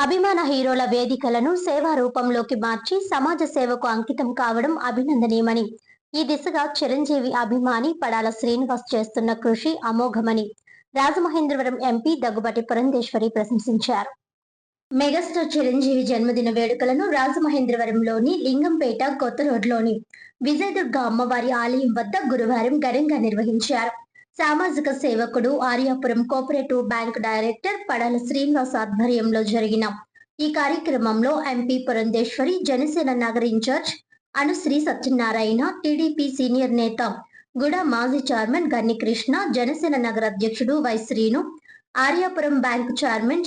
అభిమాన హీరోల వేదికలను సేవా రూపంలోకి మార్చి సమాజ సేవకు అంకితం కావడం అభినందనీయమని, ఈ దిశగా చిరంజీవి అభిమాని పడాల శ్రీనివాస్ చేస్తున్న కృషి అమోఘమని రాజమహేంద్రవరం ఎంపీ దగ్గుబాటి పురంధేశ్వరి ప్రశంసించారు. మెగాస్టార్ చిరంజీవి జన్మదిన వేడుకలను రాజమహేంద్రవరంలోని లింగంపేట కొత్త రోడ్లోని విజయదుర్గ అమ్మవారి ఆలయం వద్ద గురువారం ఘనంగా నిర్వహించారు. సామాజిక సేవకుడు, Aryapuram cooperative bank director Padala Srinivas ఆధ్వర్యంలో జరిగిన ఈ కార్యక్రమంలో ఎంపీ పురంధేశ్వరి, జనసేన నగర incharge Anusri Satyanarayana, TDP senior నేత గుడ మాజీ చైర్మన్ గన్ని కృష్ణ, జనసేన నగర అధ్యక్షుడు Y Srinu, Aryapuram bank chairman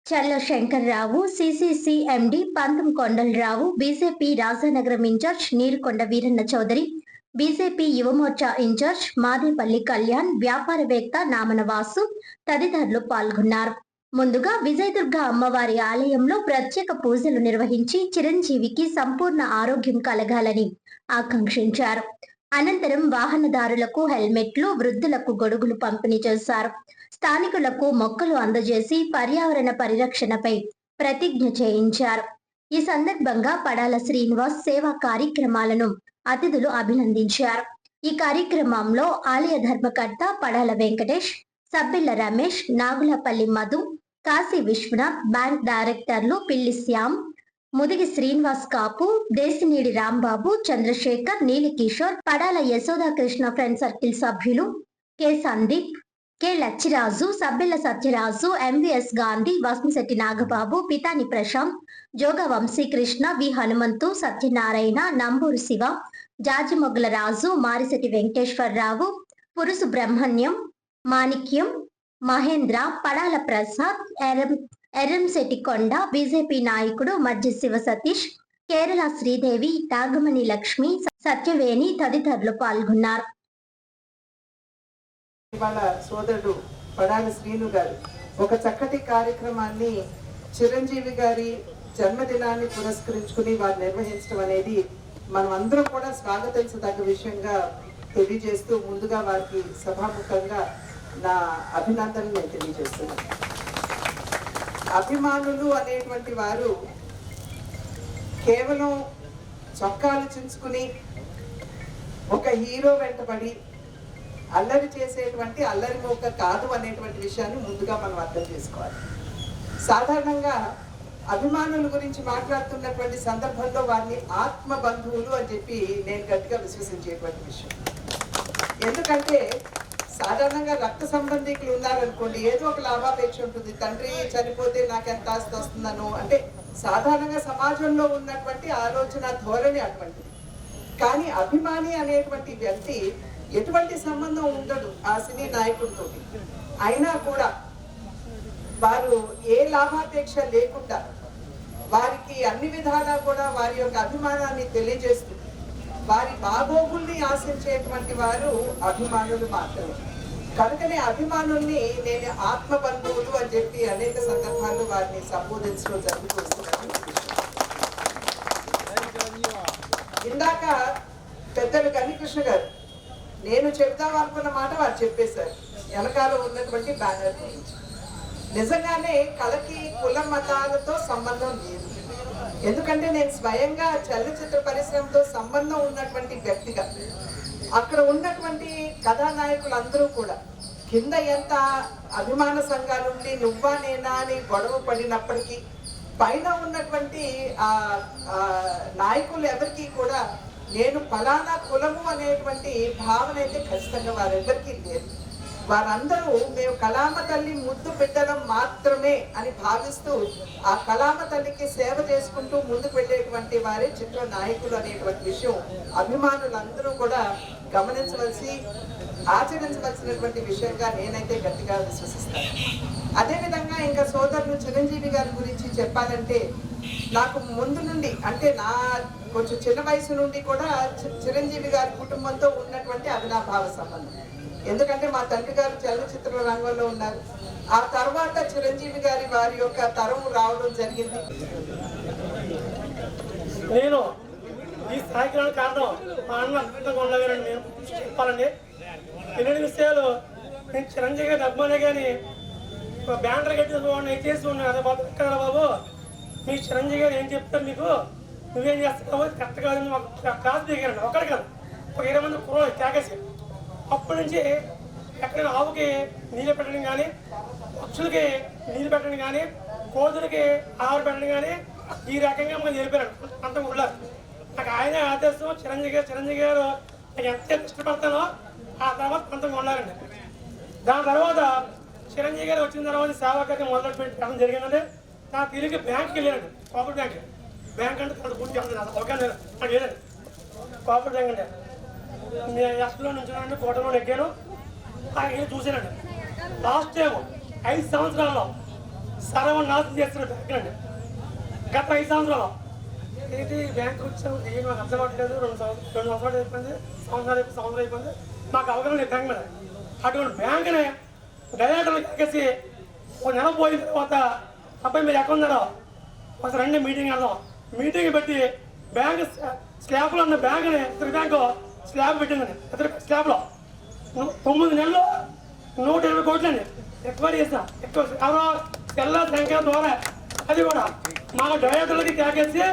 Challa Sankararao, CCC MD Pantham Kondalarao, BJP Rajanagaram incharge Neerukonda Veeranna Chowdary, BJP Yuva Morcha incharge Madepalli Kalyan, వ్యాపారవేత్త నామన వాసు తదితరులు పాల్గొన్నారు. ముందుగా విజయదుర్గ అమ్మవారి ఆలయంలో ప్రత్యేక పూజలు నిర్వహించి చిరంజీవికి సంపూర్ణ ఆరోగ్యం కలగాలని ఆకాంక్షించారు. అనంతరం వాహనదారులకు హెల్మెట్లు, వృద్ధులకు గొడుగులు పంపిణీ చేశారు. స్థానికులకు మొక్కలు అందజేసి పర్యావరణ పరిరక్షణపై ప్రతిజ్ఞ చేయించారు. ఈ సందర్భంగా పడాల శ్రీనివాస్ సేవా కార్యక్రమాలను అతిథులు అభినందించారు. ఈ కార్యక్రమంలో ఆలయ ధర్మకర్త పడాల వెంకటేష్, సబ్బిళ్ల రమేష్, నాగులపల్లి మధు, కాశీ విశ్వనాథ్, బ్యాంక్ డైరెక్టర్లు పిల్లి శ్యామ్, ముదిగి శ్రీనివాస్ కాపు, దేశినీడి రాంబాబు, చంద్రశేఖర్, నీలికిషోర్, పడాల యశోదాకృష్ణ ఫ్రెండ్ సర్కిల్ సభ్యులు K Sandeep, K Lachiraju, Sabbilla Satyaraju, MVS Gandhi, Vasamsetti Nagababu, Pitani Prashanth, Joga Vamsikrishna, V Hanumanthu, Satyanarayana, Namburu Siva, Jajimoggala Raju, Marisetti Venkateswararao, Purusu Brahmanyam, Manikyam, Mahendra, Padala Prasad, Erramsetti Konda, BJP నాయకుడు మధ్య శివ సతీష్, కేరళ శ్రీదేవి, నాగమణి లక్ష్మి, సత్యవేణి తదితరులు పాల్గొన్నారు. ఇవాళ సోదరుడు పడాల శ్రీను గారు ఒక చక్కటి కార్యక్రమాన్ని చిరంజీవి గారి జన్మదినాన్ని పురస్కరించుకుని వారు నిర్వహించడం అనేది మనం అందరం కూడా స్వాగతించదగ్గ విషయంగా తెలియజేస్తూ ముందుగా వారికి సభాముఖంగా నా అభినందనలు నేను తెలియజేస్తున్నాను. అభిమానులు అనేటువంటి వారు కేవలం చొక్కాలు చించుకుని ఒక హీరో వెంటబడి అల్లరి చేసేటువంటి అల్లరి మోక కాదు అనేటువంటి విషయాన్ని ముందుగా మనం అర్థం చేసుకోవాలి. సాధారణంగా అభిమానుల గురించి మాట్లాడుతున్నటువంటి సందర్భంలో వారిని ఆత్మ బంధువులు అని చెప్పి నేను గట్టిగా విశ్వసించేటువంటి విషయం. ఎందుకంటే సాధారణంగా రక్త సంబంధికులు ఉన్నారనుకోండి, ఏదో ఒక లాభాపేక్ష ఉంటుంది. తండ్రి చనిపోతే నాకు ఎంత ఆస్తి వస్తుందనో, అంటే సాధారణంగా సమాజంలో ఉన్నటువంటి ఆలోచన ధోరణి అటువంటిది. కానీ అభిమాని అనేటువంటి వ్యక్తి ఎటువంటి సంబంధం ఉండదు ఆ సినీ నాయకుడితో. అయినా కూడా వారు ఏ లాభాపేక్ష లేకుండా వారికి అన్ని విధాలా కూడా వారి యొక్క అభిమానాన్ని తెలియజేస్తూ వారి బాగోగుల్ని ఆశించేటువంటి వారు అభిమానులు మాత్రమే. కనుకనే అభిమానుల్ని నేను ఆత్మ బంధువులు అని చెప్పి అనేక సందర్భాల్లో వారిని సంబోధించడం జరుగుతూ వస్తున్నాను. ఇందాక పెద్దలు కన్నికృష్ణ గారు నేను చెప్దాం అనుకున్న మాట వారు చెప్పేశారు వెనకాల ఉన్నటువంటి బ్యానర్ గురించి. నిజంగానే కళకి కుల మతాలతో సంబంధం లేదు. ఎందుకంటే నేను స్వయంగా చలనచిత్ర పరిశ్రమతో సంబంధం ఉన్నటువంటి వ్యక్తిగా అక్కడ ఉన్నటువంటి కథానాయకులందరూ కూడా కింద ఎంత అభిమాన సంఘాలుండి నువ్వా నేనా అని గొడవ పడినప్పటికీ పైన ఉన్నటువంటి నాయకులు ఎవరికి కూడా నేను ఫలానా కులము అనేటువంటి భావన అయితే ఖచ్చితంగా వారెవరికీ లేదు. వారందరూ మేము కళామ తల్లి ముద్దు పెట్టడం మాత్రమే అని భావిస్తూ ఆ కళామ తల్లికి సేవ చేసుకుంటూ ముందుకు వెళ్ళేటువంటి వారే చిత్ర నాయకులు అనేటువంటి విషయం అభిమానులందరూ కూడా గమనించవలసి ఆచరించవలసినటువంటి విషయంగా నేనైతే గట్టిగా విశ్వసిస్తాను. అదేవిధంగా ఇంకా సోదరులు చిరంజీవి గారి గురించి చెప్పాలంటే నాకు ముందు నుండి, అంటే నా కొంచెం చిన్న వయసు నుండి కూడా చిరంజీవి గారి కుటుంబంతో ఉన్నటువంటి అవినాభావ సంబంధం. ఎందుకంటే మా తండ్రి గారు చలనచిత్ర రంగంలో ఉన్నారు. ఆ తర్వాత చిరంజీవి గారి వారి యొక్క తరం రావడం జరిగింది. నేను ఈ స్థాయికి కారణం మా అన్న ఉండగానండి. నేను చెప్పాలండి ఎన్ని విషయాలు నేను చిరంజీవి గారిని అభిమానే కానీ బ్యానర్ కట్టి చేసి ఉన్నాయి అదే బాబు కదా బాబు, మీ చిరంజీవి గారు ఏం చెప్తారు మీకు, నువ్వేం చేస్తావు కరెక్ట్ కాదని మాకు క్లాస్ దిగారండి. ఒక్కడే కాదు, ఒక 20 మంది కుర్రోళ్ళు త్యాగేసి అప్పటి నుంచి ఎక్కడైనా ఆవుకి నీళ్ళు పెట్టడం కానీ, పక్షులకి నీళ్ళు పెట్టడం కానీ, కోతులకి ఆహారం పెట్టడం కానీ ఈ రకంగా మనం తెలిపారు అంత ఊళ్ళో. నాకు ఆయనే ఆదేశం, చిరంజీవి గారు నాకు ఎంత ఇష్టపడతానో ఆ తర్వాత అంత ఉండాలండి. దాని తర్వాత చిరంజీవి గారు వచ్చిన తర్వాత సేవాకార్యం మొదలు పెట్టడం జరిగిందండి. నాకు తిరిగి బ్యాంక్కి వెళ్ళానండి, కోఆపరేటివ్ బ్యాంక్ అంటే తన పూర్తి అవగాహన నాకు లేదండి. కోఆపరేటివ్ బ్యాంక్ అండి, నేను ఎస్లో నుంచున్నానండి, కోటలో ఎక్కాను, ఆయన చూశానండి. లాస్ట్ టైం 5 సంవత్సరాల్లో సర్వనాశనం చేస్తున్న బ్యాంక్ అండి. గత 5 సంవత్సరాలు ఏంటి బ్యాంక్ వచ్చాము ఏం మాకు అర్థం అవ్వట్లేదు. 2 సంవత్సరాలు అయిపోయింది, సంవత్సరం అయిపోయింది, మాకు అవగాహన లేదు బ్యాంక్ మీద. అటువంటి బ్యాంకుని డైరెక్టర్లు కాకేసి ఒక నెల పోయిన తర్వాత అబ్బాయి మీరు ఎక్కడ ఉన్నారో ఒకసారి రండి మీటింగ్ వెళ్దాం. మీటింగ్ పెట్టి బ్యాంక్ స్లాబ్లో ఉన్న బ్యాంకుని ఇతర బ్యాంకు స్లాబ్ పెట్టిందండి. ఇతర స్లాబ్లో 9 నెలలు 120 కోట్లు అండి రికవరీ చేసిన. ఎవరో తెల్ల సంఖ్య ద్వారా అది కూడా మా డైరెక్టర్లకి కాకేసి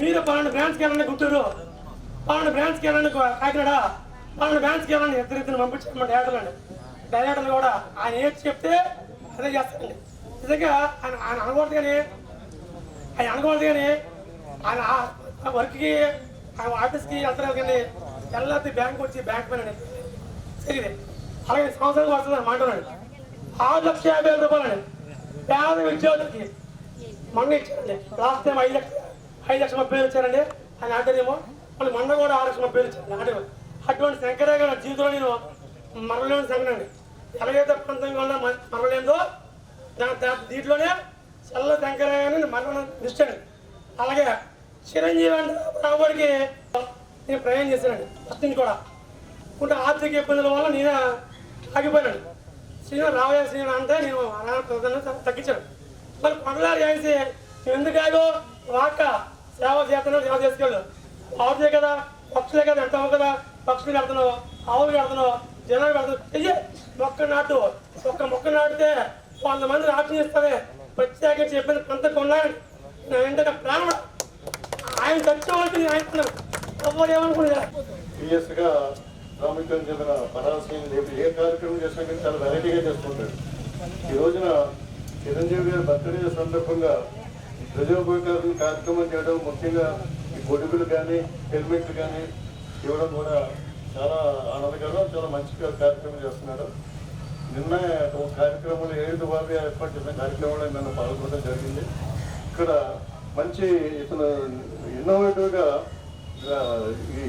మీరు 12 బ్రాంచ్కి వెళ్ళండి, గుంటూరు 12 బ్రాంచ్కి వెళ్ళండి, కాకినాడ 12 బ్రాంచ్కి వెళ్ళండి, ఇద్దరు పంపించారు మా డైరెక్టర్లు కూడా. ఆయన ఏది చెప్తే అదే చేస్తారండి. నిజంగా ఆయన అనకూడదు కానీ ఆయన వర్క్కి ఆయన ఆఫీస్కి వెళ్తారు కానీ తెల్లది బ్యాంక్ వచ్చి బ్యాంక్ పైన సరిదే. అలాగే సంవత్సరానికి వస్తుంది మాట్లాడండి. 6,50,000 రూపాయలండి పేద విద్యార్థులకి మొన్న ఇచ్చారండి. లాస్ట్ టైం 5,30,000 ఇచ్చారండి ఆయన ఆటేమో. మళ్ళీ మొన్న కూడా 6,30,000 ఇచ్చారండి ఆటో. అటువంటి శంకరయ్య గారి జీవితంలో నేను మరలేని సంఘటన అండి. ఎలాగైతే ప్రాంతంగా ఉన్నా మరలేదో దీంట్లోనే చల్ల శంకరయ్య గారిని మరణ ఇష్టండి. అలాగే చిరంజీవి అంటే రాబడికి నేను ప్రయాణం చేశానండి ఫస్ట్ నుంచి కూడా. కొంత ఆర్థిక ఇబ్బందుల వల్ల నేను ఆగిపోయానండి. రావయ్య శ్రీను అంటే నేను తగ్గించాను. మరి కొండలారు చేసి ఎందుకు ఆగో వాక సేవ చేసుకెళ్ళు, ఆవుతే కదా పక్షులే కదా ఎంతావు కదా, పక్షులు కడుతున్నావు, ఆవులు కడుతున్నావు, జనాలు కడుతున్నావు, ఒక్క మొక్క నాటితే 100 మంది ఆప్షన్ ఇస్తారే ప్రత్యేకించి చెప్పిన కొంత కొన్నాను. ఏంటంటే ప్రాణం ఆయన చచ్చేవాళ్ళకి నేను ఆయన ఎవరు ఏమనుకున్నా ప్రాముఖ్యం చెందిన పరాశ్రీని ఏ కార్యక్రమం చేసినా కానీ చాలా వెరైటీగా చేస్తుంటాడు. ఈ రోజున చిరంజీవి గారి బర్త్డే సందర్భంగా ప్రజోపకారులు కార్యక్రమం చేయడం, ముఖ్యంగా ఈ గొడుగులు కానీ హెల్మెట్లు కానీ ఇవ్వడం కూడా చాలా ఆనందకరం, చాలా మంచి కార్యక్రమం చేస్తున్నాడు. నిన్న ఒక కార్యక్రమంలో 7 వారు ఏర్పాటు చేసిన కార్యక్రమంలో నన్ను పాల్గొనడం జరిగింది. ఇక్కడ మంచి ఇతను ఇన్నోవేటివ్గా ఈ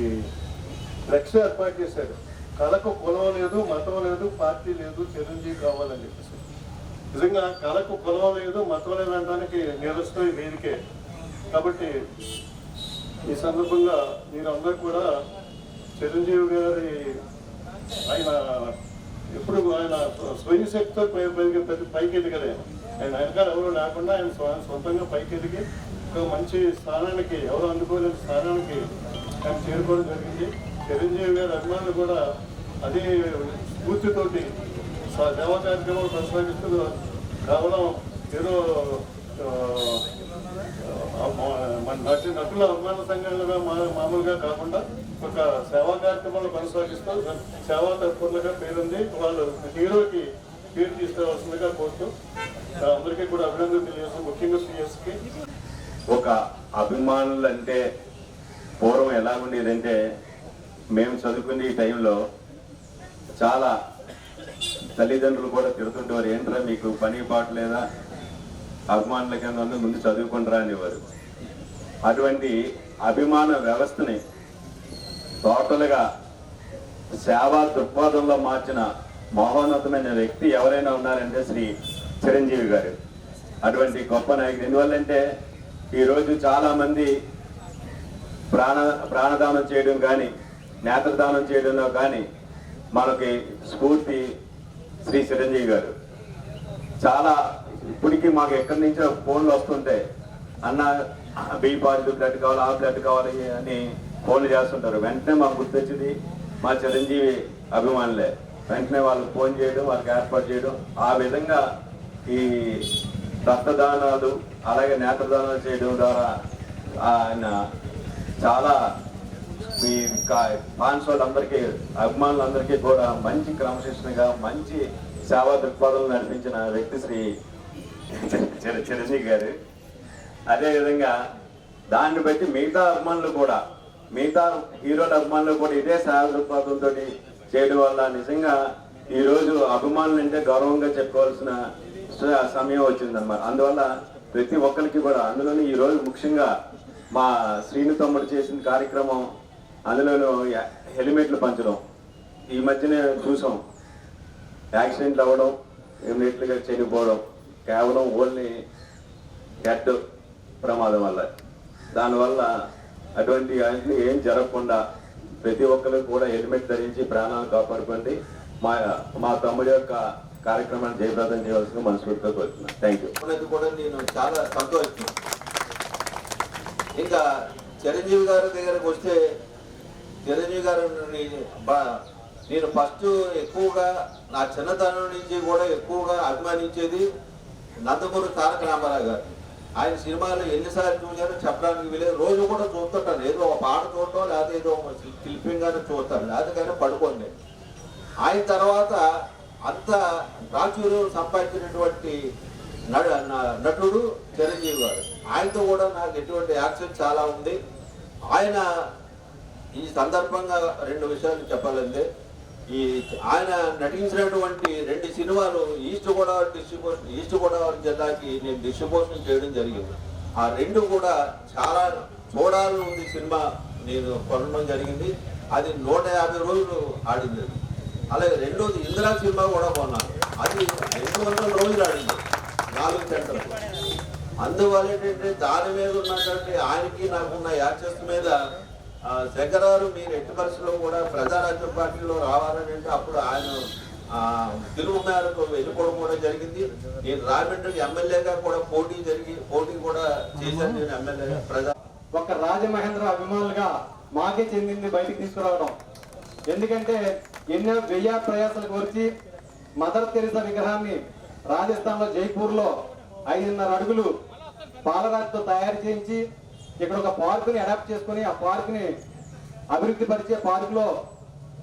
ఫ్లెక్స్ ఏర్పాటు చేశాడు. కళకు కులం లేదు, మతం లేదు, పార్టీ లేదు, చిరంజీవి కావాలని చెప్పేసి. నిజంగా కళకు కులం లేదు, మతం లేదు అనడానికి నిరసన వేదికే. కాబట్టి ఈ సందర్భంగా మీరందరూ కూడా చిరంజీవి గారి ఆయన ఎప్పుడు ఆయన స్వయం శక్తితో పైకి ఎదిగలే. ఆయన వెనకాల ఎవరు లేకుండా ఆయన సొంతంగా పైకి ఎదిగి ఒక మంచి స్థానానికి, ఎవరు అందుకోలేని స్థానానికి ఆయన చేరుకోవడం జరిగింది. చిరంజీవి గారి అభిమానులు కూడా అదే స్ఫూర్తితోటి సేవా కార్యక్రమాలు కొనసాగిస్తూ కేవలం ఏదో మన నటుల అభిమాన సంఘాలుగా మామూలుగా కాకుండా ఒక సేవా కార్యక్రమాలు కొనసాగిస్తూ సేవా తత్పరులుగా పేరుంది. వాళ్ళు హీరోకి పేరు తీసుకురావాల్సిందిగా కోరుతూ అందరికీ కూడా అభినందనలు తెలియజేస్తాం. ముఖ్యంగా సిఎస్కి ఒక అభిమానులు అంటే పూర్వం ఎలా ఉండేదంటే, మేము చదువుకునే ఈ టైంలో చాలా తల్లిదండ్రులు కూడా తిడుతుంటేవారు, ఏంట్రా మీకు పని పాటు లేదా, అభిమానుల కింద ముందు చదువుకుంటారా అనేవారు. అటువంటి అభిమాన వ్యవస్థని టోటల్గా సేవా దృక్పథంలో మార్చిన మహోన్నతమైన వ్యక్తి ఎవరైనా ఉన్నారంటే శ్రీ చిరంజీవి గారు. అటువంటి గొప్ప నాయకుడు. ఎందువల్లంటే ఈరోజు చాలామంది ప్రాణదానం చేయడం కానీ, నేత్రదానం చేయడంలో కానీ మనకి స్ఫూర్తి శ్రీ చిరంజీవి గారు. చాలా ఇప్పటికీ మాకు ఎక్కడి నుంచో ఫోన్లు వస్తుంటాయి, అన్న బి పాజిటివ్ బ్లడ్ కావాలి, ఆ బ్లడ్ కావాలి అని ఫోన్లు చేస్తుంటారు. వెంటనే మాకు గుర్తొచ్చింది మా చిరంజీవి అభిమానులే. వెంటనే వాళ్ళకి ఫోన్ చేయడం, వాళ్ళకి ఏర్పాటు చేయడం, ఆ విధంగా ఈ రక్తదానాలు అలాగే నేత్రదానాలు చేయడం ద్వారా ఆయన చాలా మీ ఫ్యాన్స్ వాళ్ళందరికీ అభిమానులందరికీ కూడా మంచి క్రమశిక్షణగా మంచి సేవా దృక్పథాలు నడిపించిన వ్యక్తి శ్రీ చిరంజీవి గారు. అదేవిధంగా దాన్ని బట్టి మిగతా అభిమానులు కూడా, మిగతా హీరోల అభిమానులు కూడా ఇదే సేవా దృక్పథంతో చేయడం వల్ల నిజంగా ఈరోజు అభిమానులు అంటే గౌరవంగా చెప్పుకోవాల్సిన సమయం వచ్చిందన్నమాట. అందువల్ల ప్రతి ఒక్కరికి కూడా, అందులోని ఈరోజు ముఖ్యంగా మా శ్రీను తమ్ముడు చేసిన కార్యక్రమం, అందులోనూ హెల్మెట్లు పంచడం. ఈ మధ్యనే చూసాం యాక్సిడెంట్లు అవ్వడం, ఇమ్మీడియట్గా చనిపోవడం కేవలం ఓన్లీ హెడ్ ప్రమాదం వల్ల. దానివల్ల అటువంటి ఏం జరగకుండా ప్రతి ఒక్కరు కూడా హెల్మెట్ ధరించి ప్రాణాలు కాపాడుకోండి. మా తమ్ముడి యొక్క కార్యక్రమాన్ని జయప్రదం చేయవలసిన మనస్ఫూర్తిగా కోరుతున్నాను. Thank you. కూడా నేను చాలా సంతోషం. ఇంకా చిరంజీవి గారి దగ్గరకు వస్తే, చిరంజీవి గారు నేను ఫస్ట్ ఎక్కువగా నా చిన్నతనం నుంచి కూడా ఎక్కువగా అభిమానించేది నందమూరి తారక రామారావు గారు. ఆయన సినిమాలు ఎన్నిసార్లు చూశారో చెప్పడానికి వీలేదు. రోజు కూడా చూస్తుంటాను, ఏదో ఒక పాట చూడటం, లేకపోతే ఏదో శిల్పింగానే చూస్తాను, లేకపోతే కానీ పడుకోండి. ఆయన తర్వాత అంత ప్రాచుర్యం సంపాదించినటువంటి నటుడు చిరంజీవి గారు. ఆయనతో కూడా నాకు ఎటువంటి యాక్షన్ చాలా ఉంది. ఆయన ఈ సందర్భంగా 2 విషయాలు చెప్పాలంటే, ఆయన నటించినటువంటి 2 సినిమాలు ఈస్ట్ గోదావరి జిల్లాకి నేను డిస్ట్రిబ్యూషన్ చేయడం జరిగింది. ఆ 2 కూడా చాలా చూడాలని ఉంది సినిమా, నేను కొనడం జరిగింది. అది 150 రోజులు ఆడింది. అలాగే రెండోది ఇందిరా సినిమా కూడా కొన్నాను, అది 200 రోజులు ఆడింది 4 సెంటర్లు. అందువల్ల ఏంటంటే దాని మీద ఉన్నటువంటి ఆయనకి నాకున్న యాక్సెస్ మీద శంకరారు మీరు ఎట్టి పరిస్థితుల్లో కూడా ప్రజారాజ్యం పార్టీలో రావాలని అంటే అప్పుడు ఆయన తెలుగు మేరకు వెళ్ళిపోవడం కూడా జరిగింది. నేను రాజమండ్రి ఎమ్మెల్యేగా కూడా పోటీ కూడా చేశాను. నేను ఎమ్మెల్యేగా ఒక రాజమహేంద్ర అభిమానులుగా మాకే చెందింది బయటికి తీసుకురావడం. ఎందుకంటే ఎన్నో వ్యయ ప్రయాసాలు కోర్చి మదర్ తెరిసా విగ్రహాన్ని రాజస్థాన్ లో జైపూర్ లో 5.5 అడుగులు పాలరాతితో తయారు చేయించి ఇక్కడ ఒక పార్కుని అడాప్ట్ చేసుకుని ఆ పార్కుని అభివృద్ధి పరిచే పార్కులో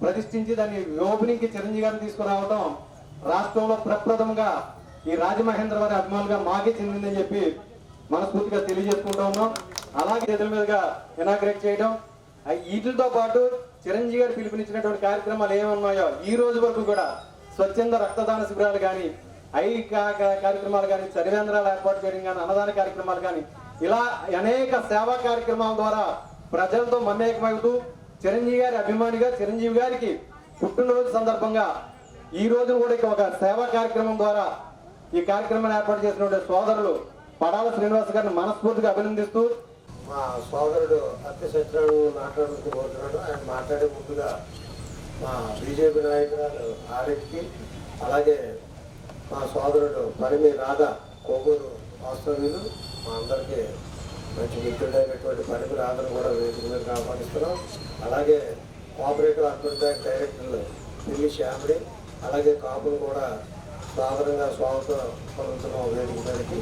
ప్రతిష్ఠించి దాన్ని ఓపెనింగ్ కి చిరంజీవి గారిని తీసుకురావడం రాష్ట్రంలో ప్రప్రథమంగా ఈ రాజమహేంద్ర వారి అభిమానులుగా మాకే చెందిందని చెప్పి మనస్ఫూర్తిగా తెలియజేసుకుంటూ ఉన్నాం. అలాగే చేతుల మీదుగా ఇనాగ్రేట్ చేయడం, వీటితో పాటు చిరంజీవి గారు పిలుపునిచ్చినటువంటి కార్యక్రమాలు ఏమన్నాయో ఈ రోజు వరకు కూడా స్వచ్ఛంద రక్తదాన శిబిరాలు కానీ, కార్యక్రమాలు కానీ, చరివేంద్రాలు ఏర్పాటు చేయడం కానీ, అన్నదాన కార్యక్రమాలు కానీ, ఇలా అనేక సేవా కార్యక్రమాల ద్వారా ప్రజలతో మమేకమవుతూ చిరంజీవి గారి అభిమానిగా చిరంజీవి గారికి పుట్టినరోజు సందర్భంగా ఈ రోజు కూడా ఒక సేవా కార్యక్రమం ద్వారా ఈ కార్యక్రమాన్ని ఏర్పాటు చేసినటువంటి సోదరులు పడాల శ్రీనివాస్ గారిని మనస్ఫూర్తిగా అభినందిస్తూ, మా సోదరుడు అత్యసత్యాలు మాట్లాడుకోబోతున్నాడు. ఆయన మాట్లాడే ముందుగా మా బీజేపీ నాయకురాలు ఆరెడ్డికి, అలాగే మా సోదరుడు పరిమి రాధా కోగూరు వాస్తవ్యులు, మా అందరికీ మంచి మిత్రుడైనటువంటి పరిమి రాధను కూడా వేదిక మీద ఆహ్వానిస్తున్నాం. అలాగే కోఆపరేటివ్ అర్బన్ బ్యాంక్ డైరెక్టర్లు పిల్లి శ్యామిడి, అలాగే కాపులు కూడా సాధారణంగా స్వాగతం పలుకుతున్నాం వేదిక మీదకి.